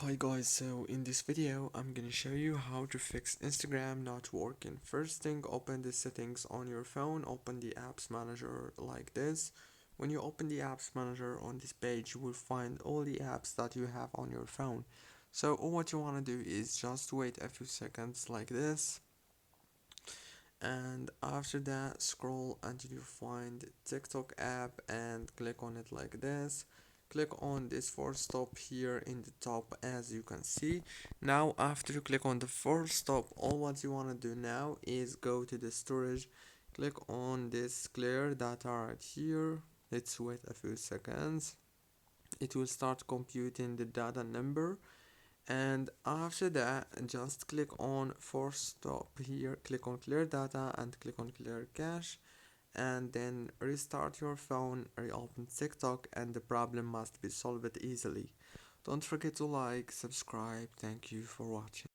Hi guys, so in this video I'm gonna show you how to fix Instagram not working. First thing, open the settings on your phone, open the apps manager like this. When you open the apps manager on this page, you will find all the apps that you have on your phone. So all what you want to do is just wait a few seconds like this, and after that scroll until you find TikTok app and click on it like this. Click on this force stop here in the top, as you can see. Now after you click on the force stop, all what you want to do now is go to the storage, click on this clear data right here. Let's wait a few seconds. It will start computing the data number, and after that just click on force stop here, click on clear data and click on clear cache, and then restart your phone, reopen TikTok, and the problem must be solved easily. Don't forget to like, subscribe. Thank you for watching.